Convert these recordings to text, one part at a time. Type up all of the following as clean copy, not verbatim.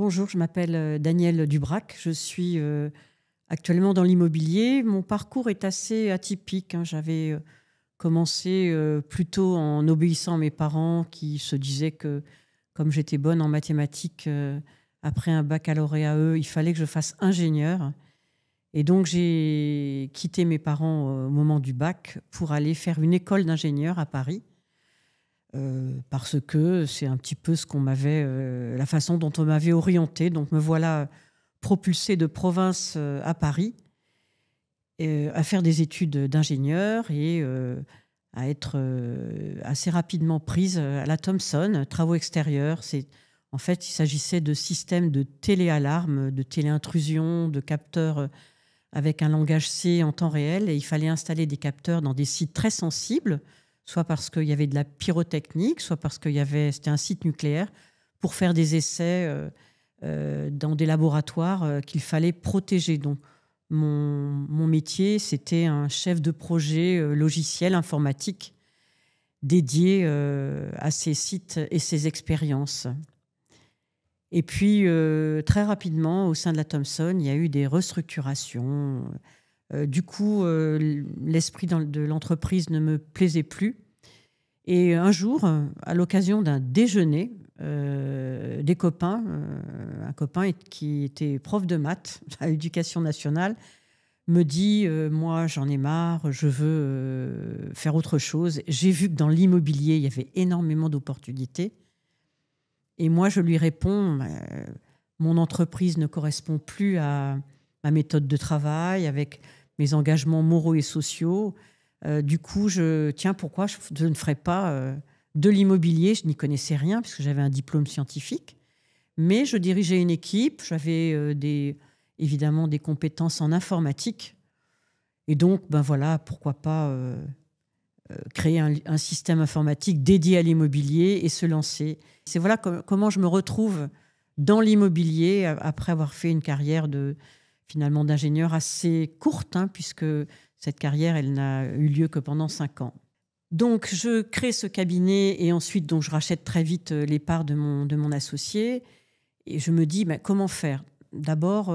Bonjour, je m'appelle Danielle Dubrac. Je suis actuellement dans l'immobilier. Mon parcours est assez atypique, hein. J'avais commencé plutôt en obéissant à mes parents qui se disaient que, comme j'étais bonne en mathématiques, après un baccalauréat, il fallait que je fasse ingénieur. Et donc, j'ai quitté mes parents au moment du bac pour aller faire une école d'ingénieur à Paris. Parce que c'est un petit peu ce qu'on m'avait, la façon dont on m'avait orienté. Donc me voilà propulsée de province à Paris, à faire des études d'ingénieur et à être assez rapidement prise à la Thomson, travaux extérieurs. En fait, il s'agissait de systèmes de téléalarme, de téléintrusion, de capteurs avec un langage C en temps réel. Et il fallait installer des capteurs dans des sites très sensibles, soit parce qu'il y avait de la pyrotechnique, soit parce que c'était un site nucléaire, pour faire des essais dans des laboratoires qu'il fallait protéger. Donc, mon métier, c'était un chef de projet logiciel informatique dédié à ces sites et ces expériences. Et puis, très rapidement, au sein de la Thomson, il y a eu des restructurations. Du coup, l'esprit de l'entreprise ne me plaisait plus. Et un jour, à l'occasion d'un déjeuner, des copains, un copain qui était prof de maths à l'Éducation nationale, me dit moi, j'en ai marre, je veux faire autre chose. J'ai vu que dans l'immobilier, il y avait énormément d'opportunités. Et moi, je lui réponds mon entreprise ne correspond plus à ma méthode de travail, avec mes engagements moraux et sociaux. Du coup, pourquoi je ne ferais pas de l'immobilier? Je n'y connaissais rien puisque j'avais un diplôme scientifique, mais je dirigeais une équipe, j'avais évidemment des compétences en informatique. Et donc, ben voilà, pourquoi pas créer un système informatique dédié à l'immobilier et se lancer. C'est voilà comment je me retrouve dans l'immobilier après avoir fait une carrière finalement d'ingénieur assez courte, hein, puisque cette carrière, elle n'a eu lieu que pendant 5 ans. Donc, je crée ce cabinet et ensuite, donc, je rachète très vite les parts de mon associé. Et je me dis, comment faire? D'abord,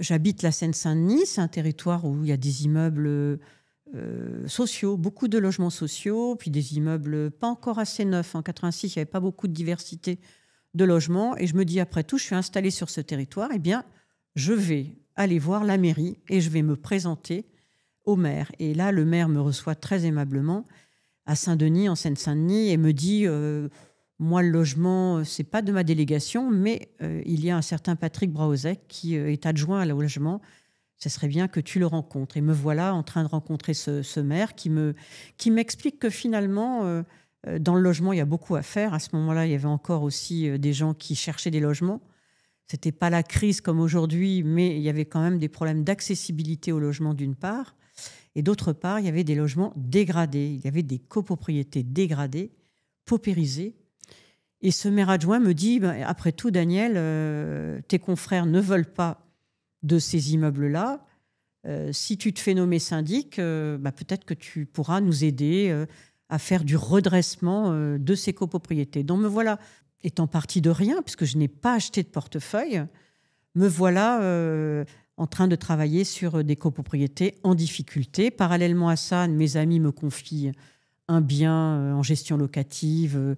j'habite la Seine-Saint-Denis. C'est un territoire où il y a des immeubles sociaux, beaucoup de logements sociaux, puis des immeubles pas encore assez neufs. En 86, il n'y avait pas beaucoup de diversité de logements. Et je me dis, après tout, je suis installée sur ce territoire, eh bien, je vais aller voir la mairie et je vais me présenter au maire. Et là, le maire me reçoit très aimablement à Saint-Denis, en Seine-Saint-Denis, et me dit moi, le logement, c'est pas de ma délégation, mais il y a un certain Patrick Braozek qui est adjoint à le logement. Ce serait bien que tu le rencontres. Et me voilà en train de rencontrer ce maire qui m'explique que finalement, dans le logement, il y a beaucoup à faire. À ce moment-là, il y avait encore aussi des gens qui cherchaient des logements. C'était pas la crise comme aujourd'hui, mais il y avait quand même des problèmes d'accessibilité au logement d'une part. Et d'autre part, il y avait des logements dégradés. Il y avait des copropriétés dégradées, paupérisées. Et ce maire adjoint me dit, après tout, Daniel, tes confrères ne veulent pas de ces immeubles-là. Si tu te fais nommer syndic, peut-être que tu pourras nous aider à faire du redressement de ces copropriétés. Donc me voilà, étant partie de rien, puisque je n'ai pas acheté de portefeuille, me voilà en train de travailler sur des copropriétés en difficulté. Parallèlement à ça, mes amis me confient un bien en gestion locative,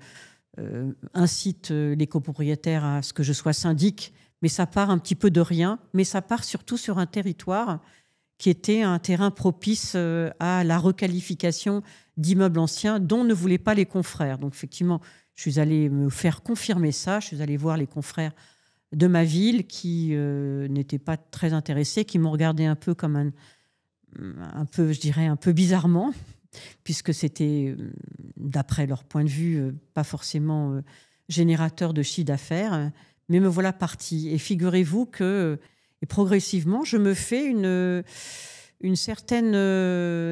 incitent les copropriétaires à ce que je sois syndic, mais ça part un petit peu de rien, mais ça part surtout sur un territoire qui était un terrain propice à la requalification d'immeubles anciens dont ne voulaient pas les confrères. Donc effectivement, je suis allée me faire confirmer ça, je suis allée voir les confrères de ma ville qui n'étaient pas très intéressés, qui m'ont regardé un peu comme un peu, je dirais, un peu bizarrement, puisque c'était, d'après leur point de vue, pas forcément générateur de chiffre d'affaires. Mais me voilà partie. Et figurez-vous que et progressivement, je me fais une certaine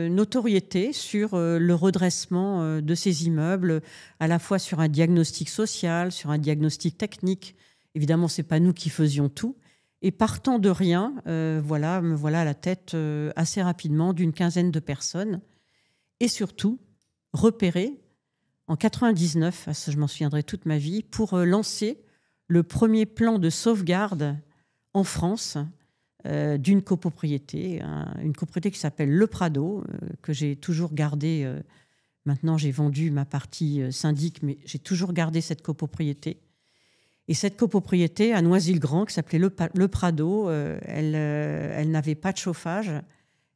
notoriété sur le redressement de ces immeubles, à la fois sur un diagnostic social, sur un diagnostic technique. Évidemment, ce n'est pas nous qui faisions tout. Et partant de rien, me voilà à la tête assez rapidement d'une quinzaine de personnes. Et surtout, repérée en 99, je m'en souviendrai toute ma vie, pour lancer le premier plan de sauvegarde en France d'une copropriété, une copropriété qui s'appelle Le Prado, que j'ai toujours gardée. Maintenant, j'ai vendu ma partie syndic, mais j'ai toujours gardé cette copropriété. Et cette copropriété à Noisy-le-Grand, qui s'appelait Le Prado, elle n'avait pas de chauffage,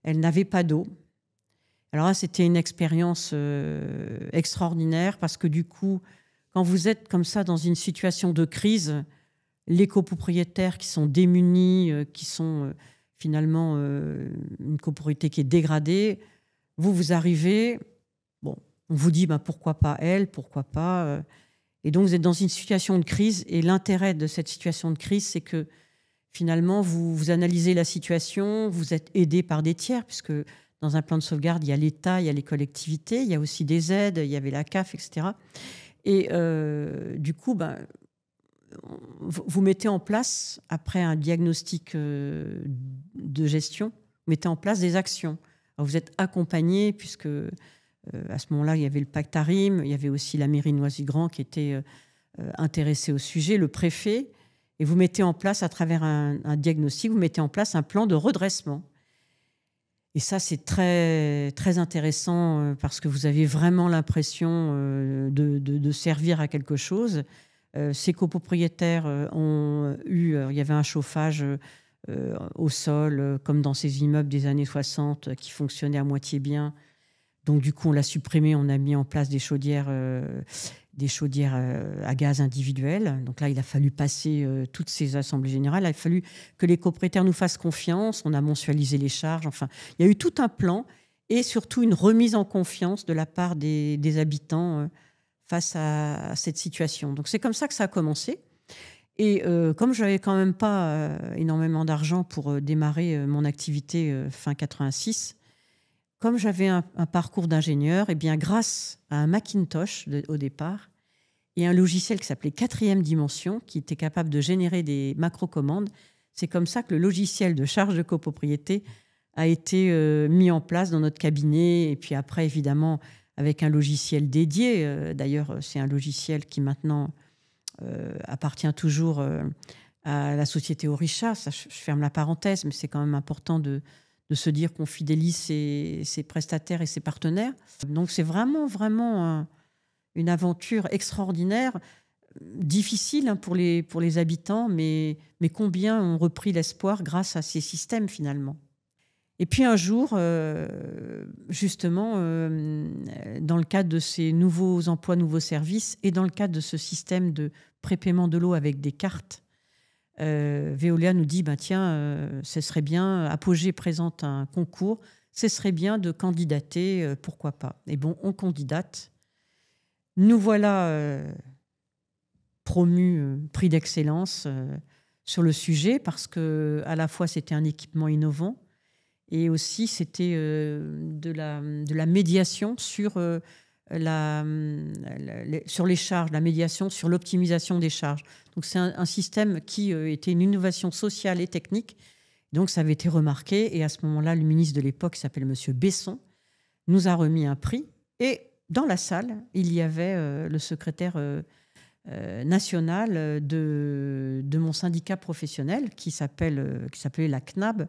elle n'avait pas d'eau. Alors là, c'était une expérience extraordinaire parce que du coup, quand vous êtes comme ça dans une situation de crise, les copropriétaires qui sont démunis, qui sont finalement une copropriété qui est dégradée, vous arrivez, bon, on vous dit pourquoi pas elle, pourquoi pas. Et donc vous êtes dans une situation de crise et l'intérêt de cette situation de crise, c'est que finalement vous analysez la situation, vous êtes aidé par des tiers puisque dans un plan de sauvegarde, il y a l'État, il y a les collectivités, il y a aussi des aides, il y avait la CAF, etc. Et du coup, vous mettez en place, après un diagnostic de gestion, vous mettez en place des actions. Alors vous êtes accompagné, puisque à ce moment-là, il y avait le pacte ARIM, il y avait aussi la mairie de Noisy-Grand qui était intéressée au sujet, le préfet, et vous mettez en place, à travers un diagnostic, vous mettez en place un plan de redressement. Et ça, c'est très, très intéressant parce que vous avez vraiment l'impression de servir à quelque chose. Ces copropriétaires ont eu... il y avait un chauffage au sol, comme dans ces immeubles des années 60, qui fonctionnaient à moitié bien. Donc, du coup, on l'a supprimé. On a mis en place des chaudières à gaz individuelles. Donc là, il a fallu passer toutes ces assemblées générales. Il a fallu que les copropriétaires nous fassent confiance. On a mensualisé les charges. Enfin, il y a eu tout un plan et surtout une remise en confiance de la part des habitants face à cette situation. Donc, c'est comme ça que ça a commencé. Et comme je n'avais quand même pas énormément d'argent pour démarrer mon activité fin 86, comme j'avais un parcours d'ingénieur, et bien grâce à un Macintosh au départ et un logiciel qui s'appelait Quatrième Dimension, qui était capable de générer des macro-commandes, c'est comme ça que le logiciel de charge de copropriété a été mis en place dans notre cabinet. Et puis après, évidemment, avec un logiciel dédié. D'ailleurs, c'est un logiciel qui maintenant appartient toujours à la société Orisha. Ça, je ferme la parenthèse, mais c'est quand même important de se dire qu'on fidélise ses prestataires et ses partenaires. Donc c'est vraiment, vraiment une aventure extraordinaire, difficile pour les habitants, mais combien ont repris l'espoir grâce à ces systèmes finalement. Et puis un jour, justement, dans le cadre de ces nouveaux emplois, nouveaux services, et dans le cadre de ce système de prépaiement de l'eau avec des cartes, Veolia nous dit tiens, ce serait bien, Apogée présente un concours, ce serait bien de candidater, pourquoi pas. Et bon, on candidate. Nous voilà promus prix d'excellence sur le sujet parce que à la fois c'était un équipement innovant et aussi c'était de la médiation sur sur les charges, la médiation sur l'optimisation des charges. Donc c'est un système qui était une innovation sociale et technique. Donc ça avait été remarqué et à ce moment-là, le ministre de l'époque, qui s'appelle Monsieur Besson, nous a remis un prix. Et dans la salle, il y avait le secrétaire national de mon syndicat professionnel qui s'appelait la CNAB.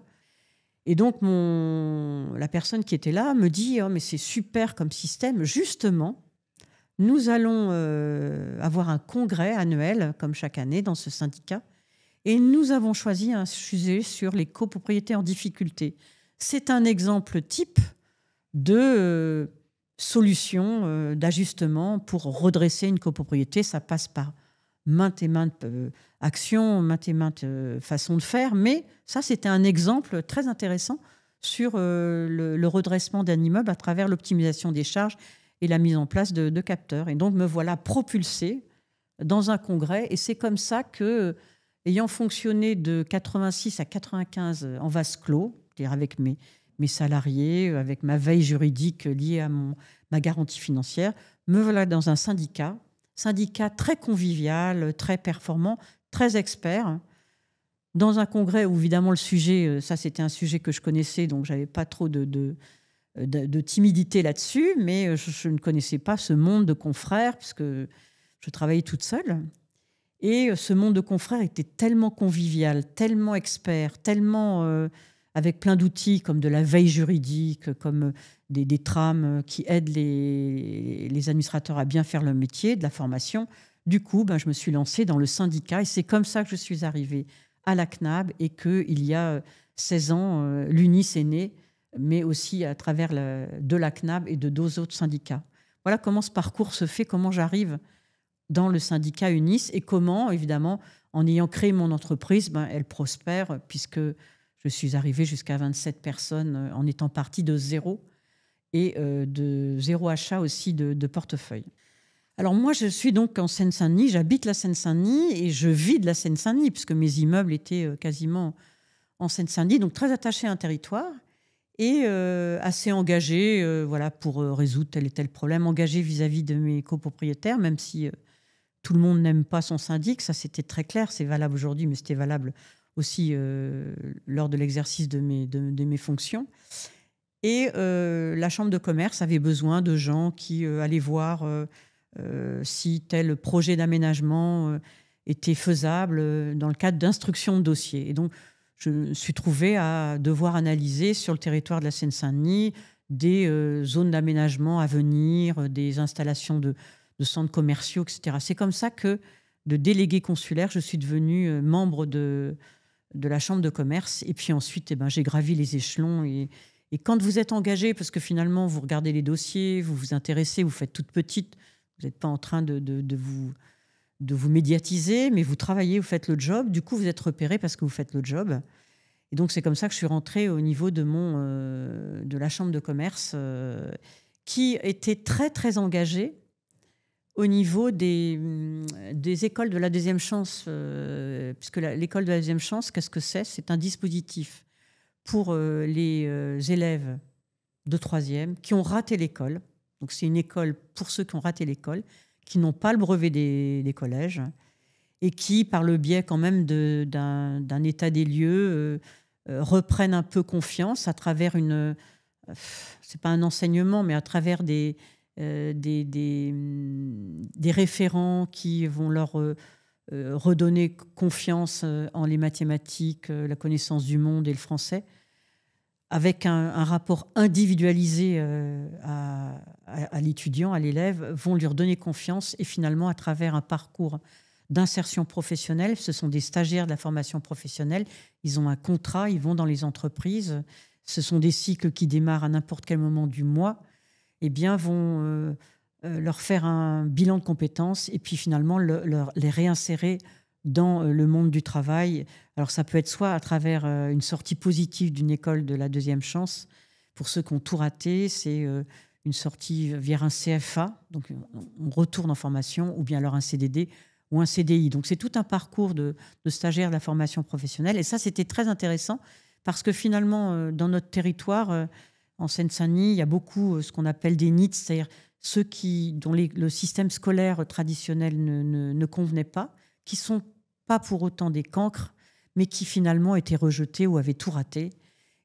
Et donc, la personne qui était là me dit « Oh, mais c'est super comme système. Justement, nous allons avoir un congrès annuel, comme chaque année, dans ce syndicat. Et nous avons choisi un sujet sur les copropriétés en difficulté. C'est un exemple type de solution d'ajustement pour redresser une copropriété. Ça passe par maintes et maintes actions, maintes et maintes façons de faire, mais ça, c'était un exemple très intéressant sur le redressement d'un immeuble à travers l'optimisation des charges et la mise en place de capteurs. Et donc, me voilà propulsée dans un congrès, et c'est comme ça que, ayant fonctionné de 86 à 95 en vase clos, c'est-à-dire avec mes salariés, avec ma veille juridique liée à ma garantie financière, me voilà dans un syndicat très convivial, très performant, très expert, dans un congrès où évidemment le sujet, ça c'était un sujet que je connaissais, donc j'avais pas trop de timidité là-dessus, mais je ne connaissais pas ce monde de confrères puisque je travaillais toute seule. Et ce monde de confrères était tellement convivial, tellement expert, tellement avec plein d'outils comme de la veille juridique, comme des trames qui aident les administrateurs à bien faire leur métier, de la formation. Du coup, je me suis lancée dans le syndicat et c'est comme ça que je suis arrivée à la CNAB et qu'il y a 16 ans, l'UNIS est né, mais aussi à travers de la CNAB et de deux autres syndicats. Voilà comment ce parcours se fait, comment j'arrive dans le syndicat UNIS et comment, évidemment, en ayant créé mon entreprise, elle prospère puisque je suis arrivée jusqu'à 27 personnes en étant partie de zéro et de zéro achat aussi de portefeuille. Alors moi, je suis donc en Seine-Saint-Denis, j'habite la Seine-Saint-Denis et je vis de la Seine-Saint-Denis puisque mes immeubles étaient quasiment en Seine-Saint-Denis, donc très attachée à un territoire et assez engagée voilà, pour résoudre tel et tel problème, engagée vis-à-vis de mes copropriétaires, même si tout le monde n'aime pas son syndic, ça c'était très clair, c'est valable aujourd'hui, mais c'était valable aussi lors de l'exercice de mes fonctions. Et la Chambre de commerce avait besoin de gens qui allaient voir si tel projet d'aménagement était faisable dans le cadre d'instruction de dossier. Et donc, je me suis trouvée à devoir analyser sur le territoire de la Seine-Saint-Denis des zones d'aménagement à venir, des installations de centres commerciaux, etc. C'est comme ça que, de délégué consulaire, je suis devenue membre de la Chambre de commerce. Et puis ensuite, j'ai gravi les échelons. Et quand vous êtes engagé, parce que finalement, vous regardez les dossiers, vous vous intéressez, vous faites toute petite, vous n'êtes pas en train de vous médiatiser, mais vous travaillez, vous faites le job. Du coup, vous êtes repéré parce que vous faites le job. Et donc, c'est comme ça que je suis rentrée au niveau de la Chambre de commerce, qui était très, très engagée au niveau des écoles de la deuxième chance, puisque l'école de la deuxième chance, qu'est-ce que c'est ? C'est un dispositif pour les élèves de troisième qui ont raté l'école. Donc c'est une école pour ceux qui ont raté l'école, qui n'ont pas le brevet des collèges et qui, par le biais quand même d'un état des lieux, reprennent un peu confiance à travers c'est pas un enseignement, mais à travers des référents qui vont leur redonner confiance en les mathématiques, la connaissance du monde et le français, avec un rapport individualisé à l'étudiant, à l'élève, vont lui redonner confiance et finalement, à travers un parcours d'insertion professionnelle, ce sont des stagiaires de la formation professionnelle, ils ont un contrat, ils vont dans les entreprises, ce sont des cycles qui démarrent à n'importe quel moment du mois, vont leur faire un bilan de compétences et puis finalement les réinsérer dans le monde du travail. Alors ça peut être soit à travers une sortie positive d'une école de la deuxième chance, pour ceux qui ont tout raté, c'est une sortie vers un CFA, donc on retourne en formation, ou bien alors un CDD ou un CDI. Donc c'est tout un parcours de stagiaires de la formation professionnelle et ça c'était très intéressant parce que finalement dans notre territoire, en Seine-Saint-Denis, il y a beaucoup ce qu'on appelle des NEET, c'est-à-dire ceux dont le système scolaire traditionnel ne convenait pas, qui ne sont pas pour autant des cancres, mais qui finalement étaient rejetés ou avaient tout raté.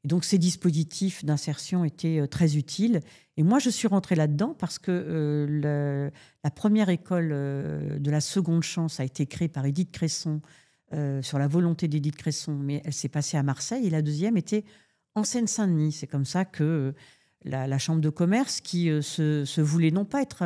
Et donc ces dispositifs d'insertion étaient très utiles. Et moi, je suis rentrée là-dedans parce que la première école de la seconde chance a été créée par Édith Cresson, sur la volonté d'Édith Cresson, mais elle s'est passée à Marseille. Et la deuxième était en Seine-Saint-Denis. C'est comme ça que la Chambre de commerce, qui se voulait non pas être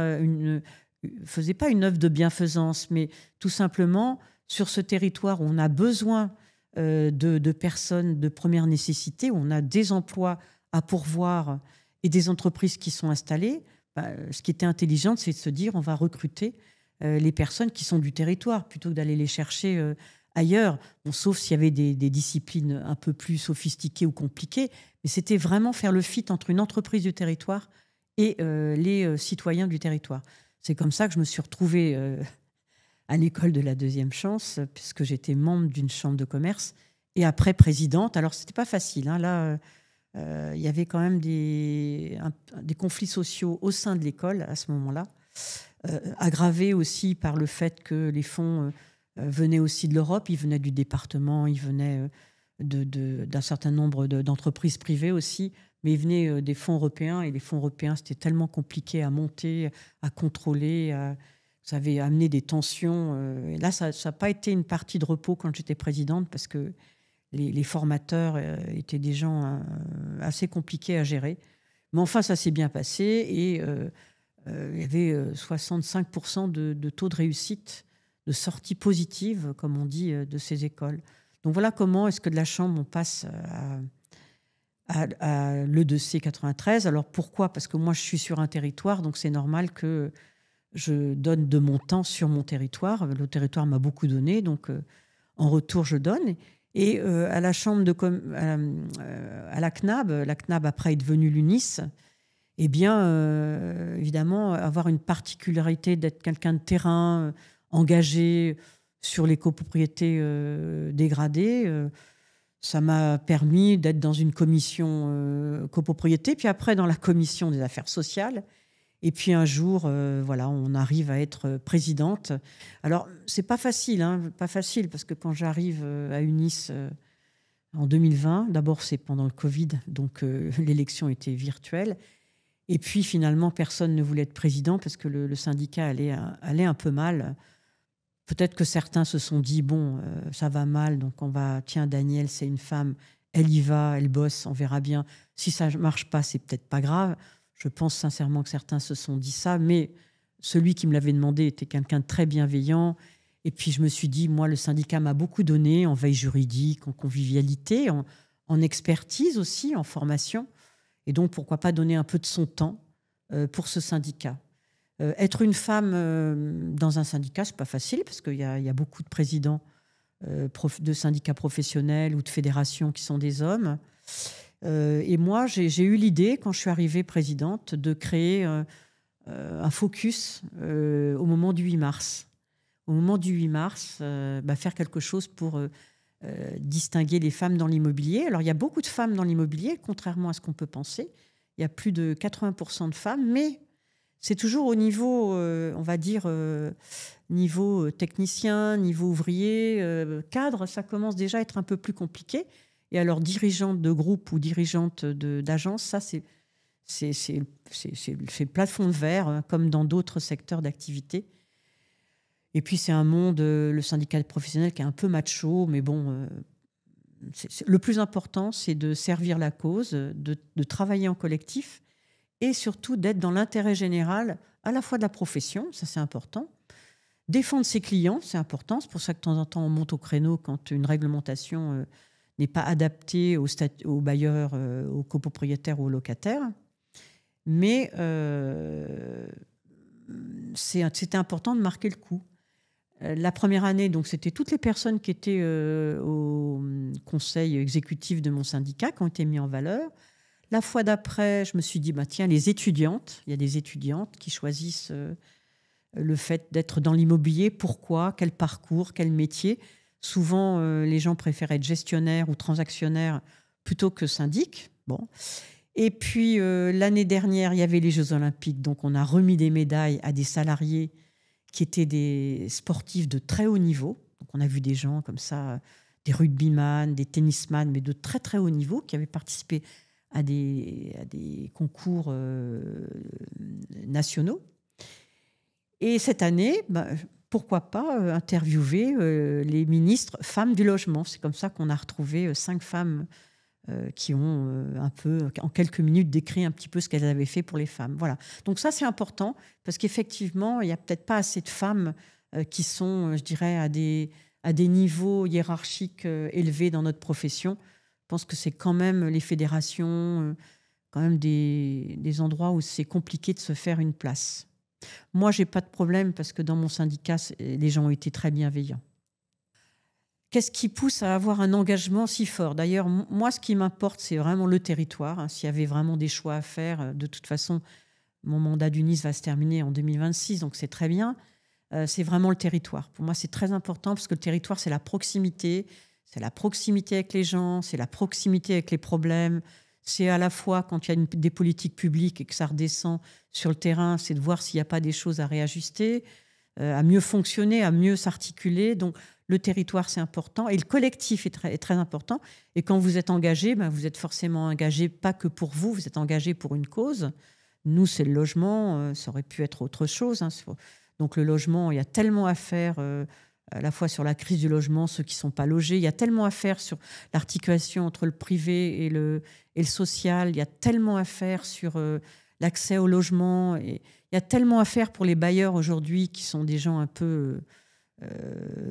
faisait pas une œuvre de bienfaisance, mais tout simplement sur ce territoire où on a besoin de personnes de première nécessité, où on a des emplois à pourvoir et des entreprises qui sont installées, ce qui était intelligent, c'est de se dire on va recruter les personnes qui sont du territoire plutôt que d'aller les chercher ailleurs, sauf s'il y avait des disciplines un peu plus sophistiquées ou compliquées, mais c'était vraiment faire le fit entre une entreprise du territoire et les citoyens du territoire. C'est comme ça que je me suis retrouvée à l'école de la deuxième chance, puisque j'étais membre d'une chambre de commerce et après présidente. Alors, c'était pas facile. Hein. Là, il y avait quand même des conflits sociaux au sein de l'école à ce moment-là, aggravés aussi par le fait que les fonds venaient aussi de l'Europe, ils venaient du département, ils venaient d'un certain nombre d'entreprises privées aussi, mais ils venaient des fonds européens, et les fonds européens, c'était tellement compliqué à monter, à contrôler, ça avait amené des tensions. Et là, ça n'a pas été une partie de repos quand j'étais présidente parce que les formateurs étaient des gens assez compliqués à gérer. Mais enfin, ça s'est bien passé et il y avait 65% de taux de réussite, de sortie positive, comme on dit, de ces écoles. Donc voilà comment est-ce que de la Chambre, on passe à l'E2C 93. Alors pourquoi? Parce que moi, je suis sur un territoire, donc c'est normal que je donne de mon temps sur mon territoire. Le territoire m'a beaucoup donné, donc en retour, je donne. Et à la chambre à la CNAB après est devenue l'UNIS, eh bien, évidemment, avoir une particularité d'être quelqu'un de terrain, engagé sur les copropriétés dégradées, ça m'a permis d'être dans une commission copropriété, puis après dans la commission des affaires sociales. Et puis un jour, voilà, on arrive à être présidente. Alors, c'est pas facile, hein, pas facile, parce que quand j'arrive à UNIS en 2020, d'abord c'est pendant le Covid, donc l'élection était virtuelle. Et puis finalement, personne ne voulait être président parce que le syndicat allait un peu mal. Peut-être que certains se sont dit, bon, ça va mal, donc tiens, Danielle, c'est une femme, elle y va, elle bosse, on verra bien. Si ça ne marche pas, c'est peut-être pas grave. Je pense sincèrement que certains se sont dit ça, mais celui qui me l'avait demandé était quelqu'un de très bienveillant. Et puis je me suis dit, moi, le syndicat m'a beaucoup donné en veille juridique, en convivialité, en expertise aussi, en formation. Et donc, pourquoi pas donner un peu de son temps pour ce syndicat. Être une femme dans un syndicat, c'est pas facile, parce qu'il y a beaucoup de présidents de syndicats professionnels ou de fédérations qui sont des hommes. Et moi, j'ai eu l'idée, quand je suis arrivée présidente, de créer un focus au moment du 8 mars. Au moment du 8 mars, faire quelque chose pour distinguer les femmes dans l'immobilier. Alors, il y a beaucoup de femmes dans l'immobilier, contrairement à ce qu'on peut penser. Il y a plus de 80% de femmes, mais c'est toujours au niveau, on va dire, niveau technicien, niveau ouvrier, cadre, ça commence déjà à être un peu plus compliqué. Et alors, dirigeante de groupe ou dirigeante d'agence, ça, c'est le plafond de verre, comme dans d'autres secteurs d'activité. Et puis, c'est un monde, le syndicat professionnel, qui est un peu macho, mais bon, le plus important, c'est de servir la cause, de travailler en collectif et surtout d'être dans l'intérêt général, à la fois de la profession, ça c'est important, défendre ses clients, c'est important. C'est pour ça que de temps en temps, on monte au créneau quand une réglementation n'est pas adaptée aux bailleurs, aux copropriétaires ou aux locataires. Mais c'était important de marquer le coup. La première année, donc, c'était toutes les personnes qui étaient au conseil exécutif de mon syndicat qui ont été mis en valeur. La fois d'après, je me suis dit, tiens, les étudiantes, il y a des étudiantes qui choisissent le fait d'être dans l'immobilier. Pourquoi? Quel parcours? Quel métier? Souvent, les gens préfèrent être gestionnaires ou transactionnaires plutôt que syndic. Bon. Et puis, l'année dernière, il y avait les Jeux Olympiques. Donc, on a remis des médailles à des salariés qui étaient des sportifs de très haut niveau. Donc, on a vu des gens comme ça, des rugbyman, des tennisman, mais de très, très haut niveau, qui avaient participé à des concours nationaux. Et cette année, pourquoi pas interviewer les ministres femmes du logement. C'est comme ça qu'on a retrouvé 5 femmes qui ont un peu, en quelques minutes, décrit un petit peu ce qu'elles avaient fait pour les femmes. Voilà. Donc ça, c'est important, parce qu'effectivement, il n'y a peut-être pas assez de femmes qui sont, je dirais, à des niveaux hiérarchiques élevés dans notre profession. Je pense que c'est quand même les fédérations, quand même des endroits où c'est compliqué de se faire une place. Moi, je n'ai pas de problème, parce que dans mon syndicat, les gens ont été très bienveillants. Qu'est-ce qui pousse à avoir un engagement si fort? D'ailleurs, moi, ce qui m'importe, c'est vraiment le territoire. S'il y avait vraiment des choix à faire, de toute façon, mon mandat d'UNIS va se terminer en 2026, donc c'est très bien. C'est vraiment le territoire. Pour moi, c'est très important, parce que le territoire, c'est la proximité. C'est la proximité avec les gens, c'est la proximité avec les problèmes. C'est à la fois, quand il y a des politiques publiques et que ça redescend sur le terrain, c'est de voir s'il n'y a pas des choses à réajuster, à mieux fonctionner, à mieux s'articuler. Donc, le territoire, c'est important. Et le collectif est très important. Et quand vous êtes engagé, vous êtes forcément engagé, pas que pour vous, vous êtes engagé pour une cause. Nous, c'est le logement, ça aurait pu être autre chose. Donc le logement, il y a tellement à faire, à la fois sur la crise du logement, ceux qui ne sont pas logés. Il y a tellement à faire sur l'articulation entre le privé et le social. Il y a tellement à faire sur l'accès au logement. Et il y a tellement à faire pour les bailleurs aujourd'hui qui sont des gens un peu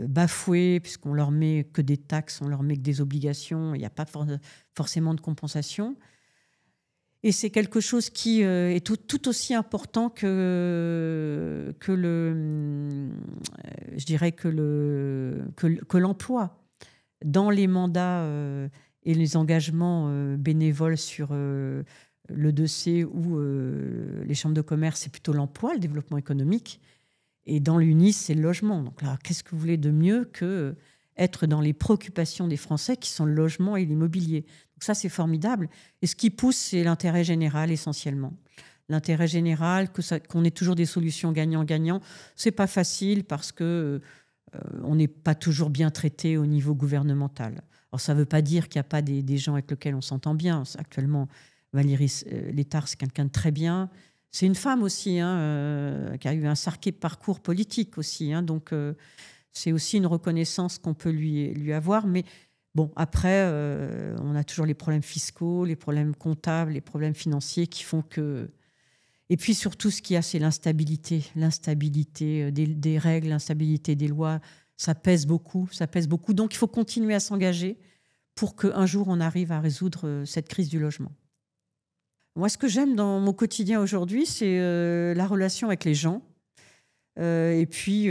bafoués, puisqu'on leur met que des taxes, on leur met que des obligations. Il n'y a pas forcément de compensation. Et c'est quelque chose qui est tout aussi important je dirais que l'emploi. Dans les mandats et les engagements bénévoles sur le 2C ou les chambres de commerce, c'est plutôt l'emploi, le développement économique. Et dans l'UNIS, c'est le logement. Donc là, qu'est-ce que vous voulez de mieux que être dans les préoccupations des Français qui sont le logement et l'immobilier. Donc ça, c'est formidable. Et ce qui pousse, c'est l'intérêt général essentiellement. L'intérêt général, qu'on ait toujours des solutions gagnant-gagnant, c'est pas facile parce que on n'est pas toujours bien traité au niveau gouvernemental. Alors ça ne veut pas dire qu'il n'y a pas des gens avec lesquels on s'entend bien. Actuellement, Valérie Létard, c'est quelqu'un de très bien. C'est une femme aussi, qui a eu un sacré parcours politique aussi. Donc c'est aussi une reconnaissance qu'on peut lui avoir. Mais bon, après, on a toujours les problèmes fiscaux, les problèmes comptables, les problèmes financiers qui font que... Et puis surtout, ce qu'il y a, c'est l'instabilité. L'instabilité des règles, l'instabilité des lois. Ça pèse beaucoup, ça pèse beaucoup. Donc, il faut continuer à s'engager pour qu'un jour, on arrive à résoudre cette crise du logement. Moi, ce que j'aime dans mon quotidien aujourd'hui, c'est la relation avec les gens. Et puis,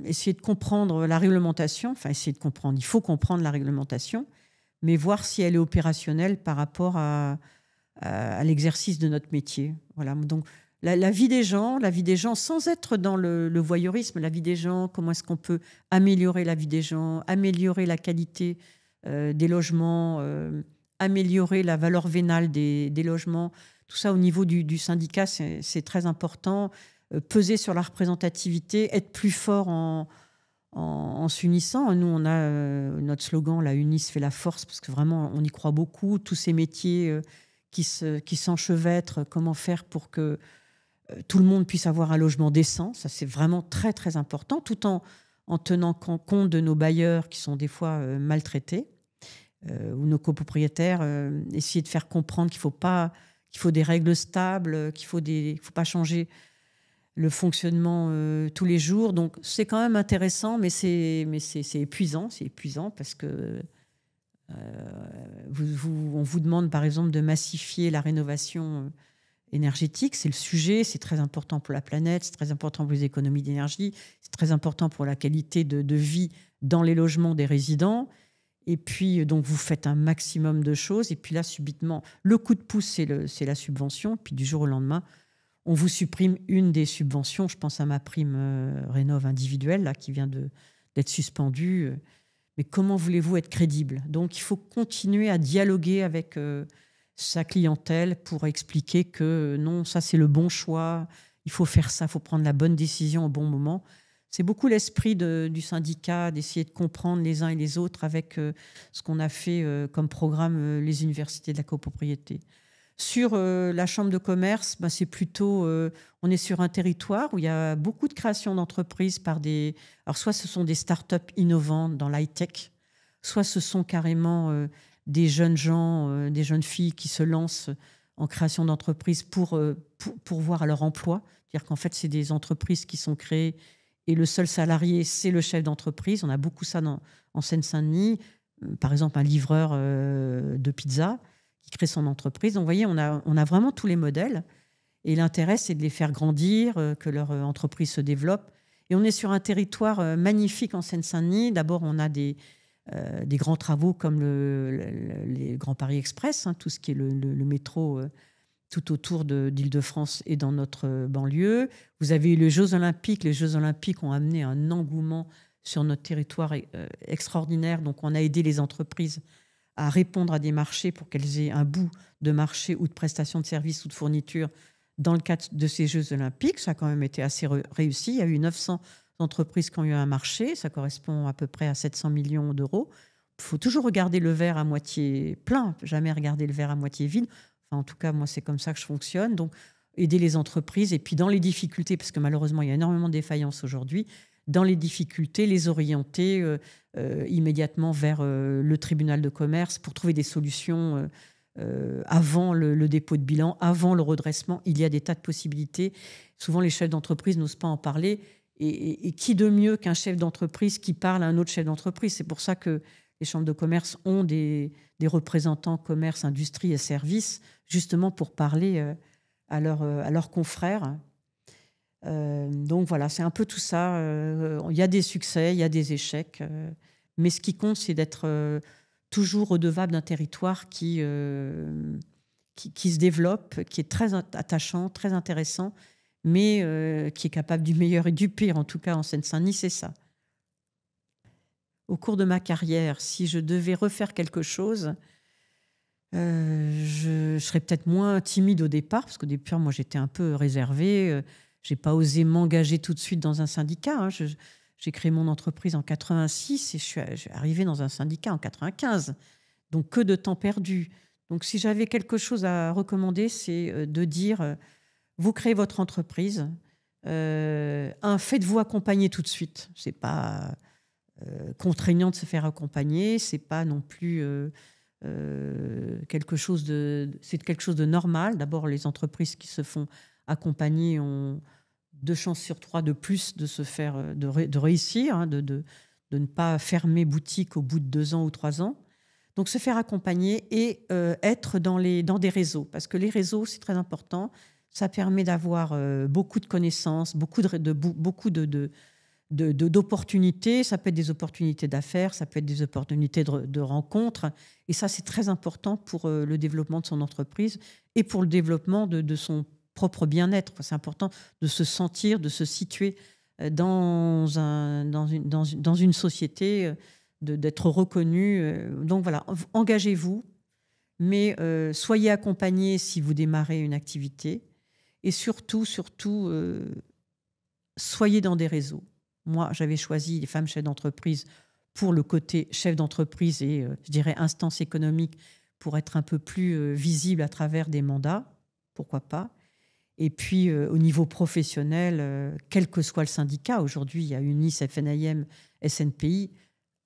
essayer de comprendre la réglementation. Enfin, essayer de comprendre. Il faut comprendre la réglementation, mais voir si elle est opérationnelle par rapport à l'exercice de notre métier. Voilà. Donc, la vie des gens, sans être dans le voyeurisme, la vie des gens, comment est-ce qu'on peut améliorer la vie des gens, améliorer la qualité des logements, améliorer la valeur vénale des logements. Tout ça au niveau du syndicat, c'est très important. Peser sur la représentativité, être plus fort en s'unissant. Nous, on a notre slogan, la Unis fait la force, parce que vraiment, on y croit beaucoup. Tous ces métiers qui s'enchevêtrent, comment faire pour que tout le monde puisse avoir un logement décent. Ça, c'est vraiment très, très important, tout en tenant compte de nos bailleurs qui sont des fois maltraités, ou nos copropriétaires, essayer de faire comprendre qu'il faut des règles stables, qu'il faut pas changer le fonctionnement tous les jours. Donc, c'est quand même intéressant, mais c'est épuisant. C'est épuisant parce que on vous demande, par exemple, de massifier la rénovation énergétique. C'est le sujet, c'est très important pour la planète, c'est très important pour les économies d'énergie, c'est très important pour la qualité de vie dans les logements des résidents. Et puis, donc, vous faites un maximum de choses. Et puis là, subitement, le coup de pouce, c'est la subvention. Puis du jour au lendemain, on vous supprime une des subventions. Je pense à ma prime rénov individuelle là, qui vient d'être suspendue. Mais comment voulez-vous être crédible? Donc, il faut continuer à dialoguer avec sa clientèle pour expliquer que non, ça, c'est le bon choix. Il faut faire ça, il faut prendre la bonne décision au bon moment. C'est beaucoup l'esprit du syndicat, d'essayer de comprendre les uns et les autres avec ce qu'on a fait comme programme les universités de la copropriété. Sur la chambre de commerce, c'est plutôt... on est sur un territoire où il y a beaucoup de création d'entreprises par des... Alors, soit ce sont des startups innovantes dans l'high-tech, soit ce sont carrément des jeunes gens, des jeunes filles qui se lancent en création d'entreprises pour voir à leur emploi. C'est-à-dire qu'en fait, c'est des entreprises qui sont créées et le seul salarié, c'est le chef d'entreprise. On a beaucoup ça en Seine-Saint-Denis. Par exemple, un livreur de pizza qui crée son entreprise. Donc, vous voyez, on a vraiment tous les modèles. Et l'intérêt, c'est de les faire grandir, que leur entreprise se développe. Et on est sur un territoire magnifique en Seine-Saint-Denis. D'abord, on a des grands travaux comme les Grands Paris Express, tout ce qui est le métro tout autour d'Île-de-France et dans notre banlieue. Vous avez eu les Jeux Olympiques. Les Jeux Olympiques ont amené un engouement sur notre territoire extraordinaire. Donc, on a aidé les entreprises à répondre à des marchés pour qu'elles aient un bout de marché ou de prestation de services ou de fourniture dans le cadre de ces Jeux Olympiques. Ça a quand même été assez réussi. Il y a eu 900 entreprises qui ont eu un marché. Ça correspond à peu près à 700 millions d'euros. Il faut toujours regarder le verre à moitié plein, jamais regarder le verre à moitié vide. Enfin, en tout cas, moi, c'est comme ça que je fonctionne. Donc, aider les entreprises et puis dans les difficultés, parce que malheureusement, il y a énormément de défaillances aujourd'hui, dans les difficultés, les orienter immédiatement vers le tribunal de commerce pour trouver des solutions avant le dépôt de bilan, avant le redressement. Il y a des tas de possibilités. Souvent, les chefs d'entreprise n'osent pas en parler. Et qui de mieux qu'un chef d'entreprise qui parle à un autre chef d'entreprise? C'est pour ça que les chambres de commerce ont des représentants commerce, industrie et services, justement pour parler à leurs confrères. Donc voilà, c'est un peu tout ça. Il y a des succès, il y a des échecs. Mais ce qui compte, c'est d'être toujours redevable d'un territoire qui se développe, qui est très attachant, très intéressant, mais qui est capable du meilleur et du pire, en tout cas en Seine-Saint-Denis, c'est ça. Au cours de ma carrière, si je devais refaire quelque chose, je serais peut-être moins timide au départ, parce qu'au départ, moi, j'étais un peu réservée. Je n'ai pas osé m'engager tout de suite dans un syndicat. Hein. J'ai créé mon entreprise en 86 et je suis arrivée dans un syndicat en 95. Donc, que de temps perdu. Donc, si j'avais quelque chose à recommander, c'est de dire, vous créez votre entreprise, faites-vous accompagner tout de suite. Ce n'est pas contraignant de se faire accompagner, c'est pas non plus quelque chose de normal. D'abord, les entreprises qui se font accompagner ont 2 chances sur 3 de plus de se faire de réussir, hein, de ne pas fermer boutique au bout de 2 ans ou 3 ans. Donc se faire accompagner et être dans des réseaux, parce que les réseaux, c'est très important. Ça permet d'avoir beaucoup de connaissances, beaucoup d'opportunités. Ça peut être des opportunités d'affaires, ça peut être des opportunités de rencontres. Et ça, c'est très important pour le développement de son entreprise et pour le développement de son propre bien-être. C'est important de se sentir, de se situer dans une société, d'être reconnu. Donc voilà, engagez-vous, mais soyez accompagné si vous démarrez une activité. Et surtout, soyez dans des réseaux. Moi, j'avais choisi les femmes chefs d'entreprise pour le côté chef d'entreprise et, je dirais, instance économique pour être un peu plus visible à travers des mandats, pourquoi pas. Et puis, au niveau professionnel, quel que soit le syndicat, aujourd'hui, il y a UNIS, FNIM, SNPI,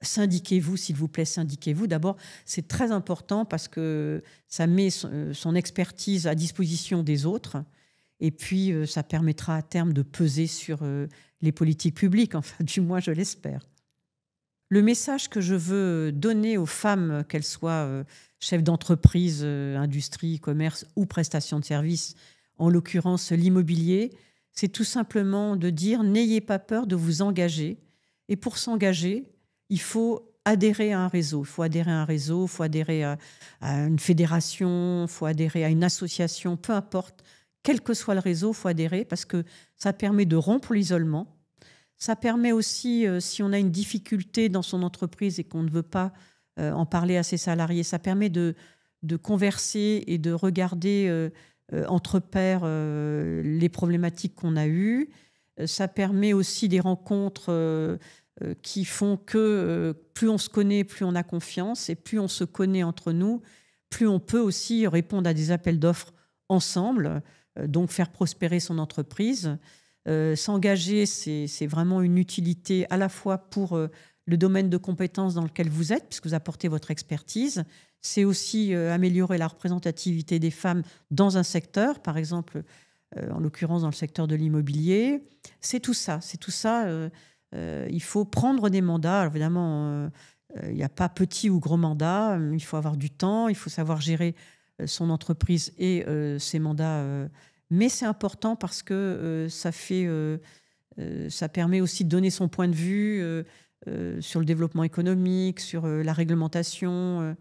syndiquez-vous, s'il vous plaît, syndiquez-vous. D'abord, c'est très important parce que ça met son expertise à disposition des autres. Et puis, ça permettra à terme de peser sur les politiques publiques, enfin, du moins, je l'espère. Le message que je veux donner aux femmes, qu'elles soient chefs d'entreprise, industrie, commerce ou prestations de services, en l'occurrence l'immobilier, c'est tout simplement de dire n'ayez pas peur de vous engager. Et pour s'engager, il faut adhérer à un réseau. Il faut adhérer à un réseau, il faut adhérer à une fédération, il faut adhérer à une association, peu importe. Quel que soit le réseau, il faut adhérer parce que ça permet de rompre l'isolement. Ça permet aussi, si on a une difficulté dans son entreprise et qu'on ne veut pas en parler à ses salariés, ça permet de converser et de regarder entre pairs les problématiques qu'on a eues. Ça permet aussi des rencontres qui font que plus on se connaît, plus on a confiance, et plus on se connaît entre nous, plus on peut aussi répondre à des appels d'offres ensemble, donc faire prospérer son entreprise. S'engager, c'est vraiment une utilité à la fois pour le domaine de compétences dans lequel vous êtes, puisque vous apportez votre expertise. C'est aussi améliorer la représentativité des femmes dans un secteur, par exemple, en l'occurrence dans le secteur de l'immobilier. C'est tout ça. Il faut prendre des mandats. Alors, évidemment, il n'y a pas petit ou gros mandat. Il faut avoir du temps, il faut savoir gérer son entreprise et ses mandats. Mais c'est important parce que ça permet aussi de donner son point de vue sur le développement économique, sur la réglementation,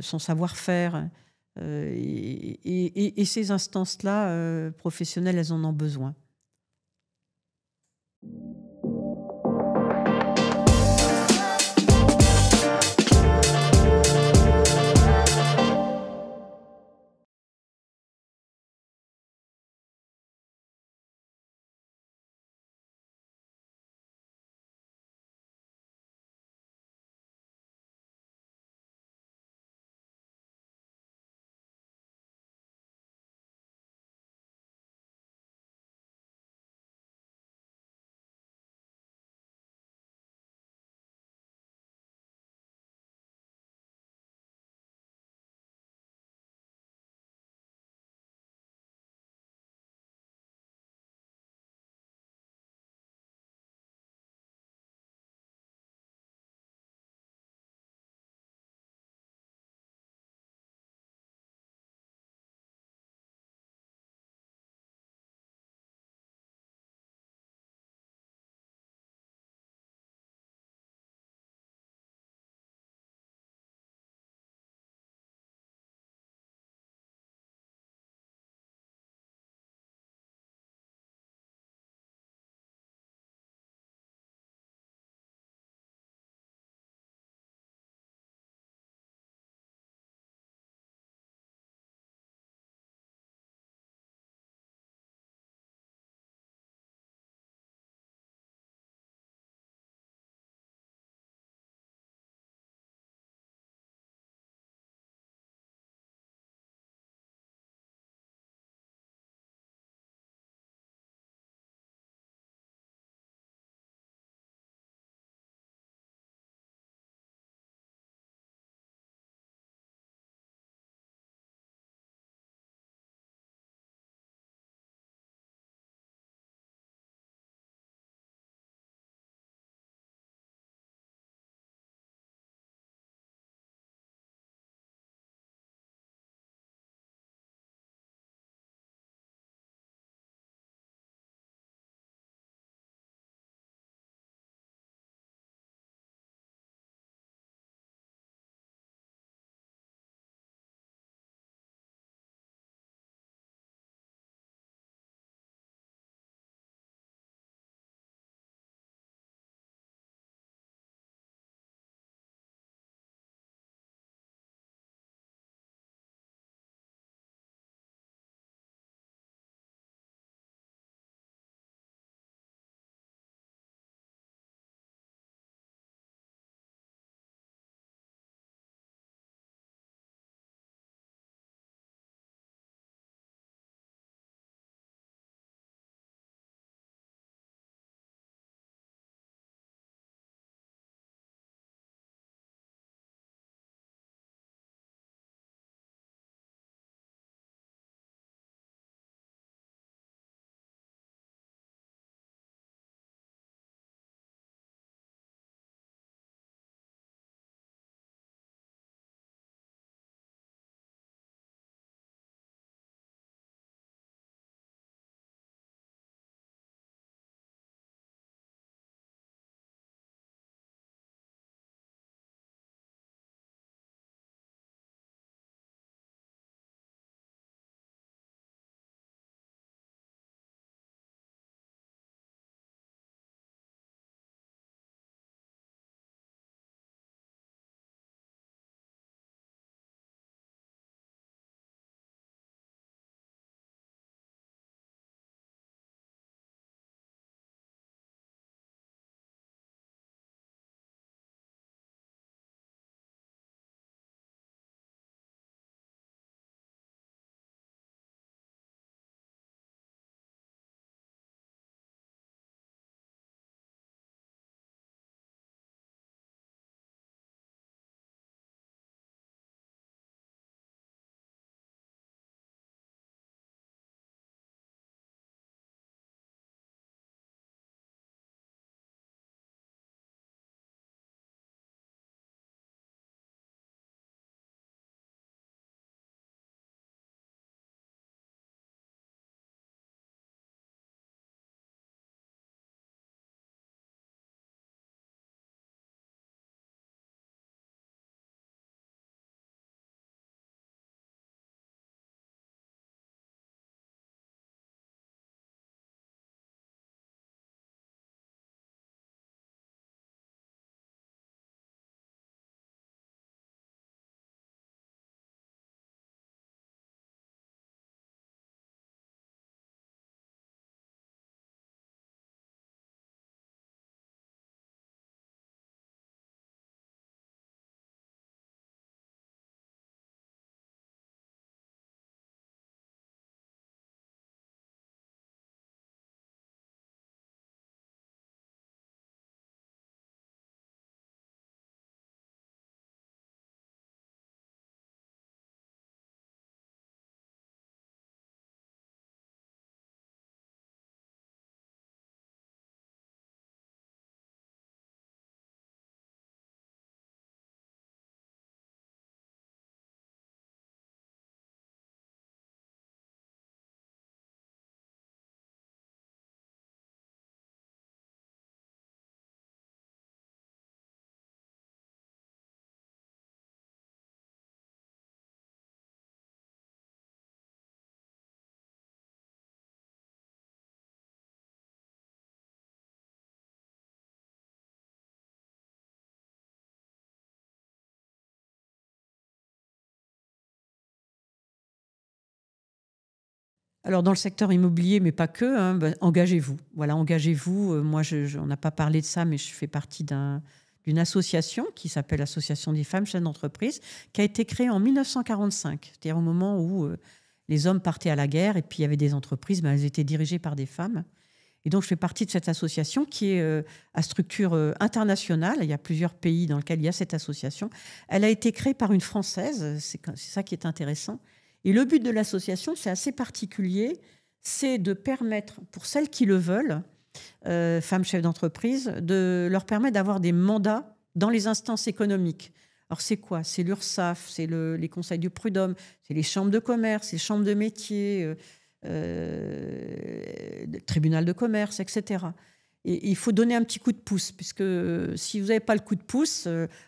son savoir-faire. Et ces instances-là, professionnelles, elles en ont besoin. Alors, dans le secteur immobilier, mais pas que, hein, engagez-vous. Voilà, engagez-vous. Moi, on n'a pas parlé de ça, mais je fais partie d'une association qui s'appelle l'Association des femmes chefs d'entreprise, qui a été créée en 1945, c'est-à-dire au moment où les hommes partaient à la guerre et puis il y avait des entreprises, elles étaient dirigées par des femmes. Et donc, je fais partie de cette association qui est à structure internationale. Il y a plusieurs pays dans lesquels il y a cette association. Elle a été créée par une Française, c'est ça qui est intéressant. Et le but de l'association, c'est assez particulier, c'est de permettre, pour celles qui le veulent, femmes chefs d'entreprise, de leur permettre d'avoir des mandats dans les instances économiques. Alors, c'est quoi? C'est l'URSSAF, c'est les conseils du prud'homme, c'est les chambres de commerce, les chambres de métier, le tribunal de commerce, etc. Et il faut donner un petit coup de pouce, puisque si vous n'avez pas le coup de pouce,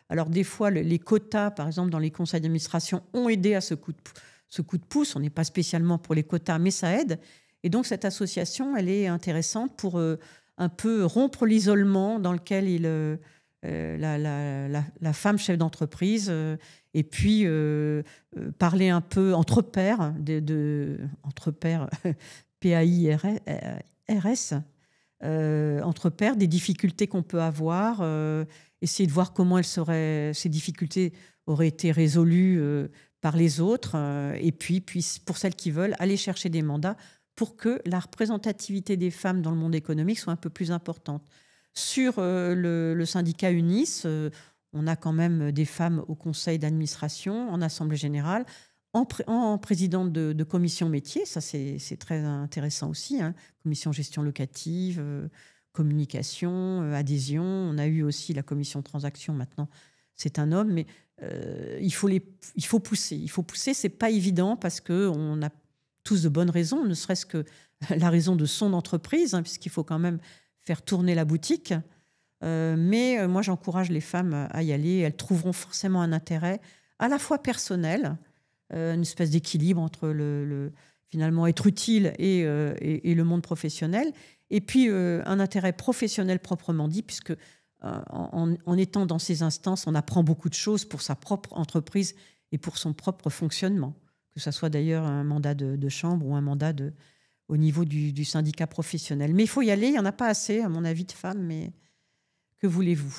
alors des fois, les quotas, par exemple, dans les conseils d'administration, ont aidé à ce coup de pouce. On n'est pas spécialement pour les quotas, mais ça aide. Et donc, cette association, elle est intéressante pour un peu rompre l'isolement dans lequel la femme chef d'entreprise, et puis parler un peu entre pairs, entre pairs, PAIRS, entre pairs, des difficultés qu'on peut avoir, essayer de voir comment ces difficultés auraient été résolues par les autres, et puis pour celles qui veulent, aller chercher des mandats pour que la représentativité des femmes dans le monde économique soit un peu plus importante. Sur le syndicat UNIS, on a quand même des femmes au conseil d'administration, en assemblée générale, en présidente de commission métier, ça c'est très intéressant aussi, hein. Commission gestion locative, communication, adhésion. On a eu aussi la commission transaction, maintenant c'est un homme, mais il faut pousser. Il faut pousser, c'est pas évident parce qu'on a tous de bonnes raisons, ne serait-ce que la raison de son entreprise, hein, puisqu'il faut quand même faire tourner la boutique. Mais moi, j'encourage les femmes à y aller. Elles trouveront forcément un intérêt à la fois personnel, une espèce d'équilibre entre finalement être utile et le monde professionnel, et puis un intérêt professionnel proprement dit, puisque en étant dans ces instances, on apprend beaucoup de choses pour sa propre entreprise et pour son propre fonctionnement, que ce soit d'ailleurs un mandat de chambre ou un mandat au niveau du syndicat professionnel. Mais il faut y aller, il n'y en a pas assez, à mon avis, de femmes, mais que voulez-vous ?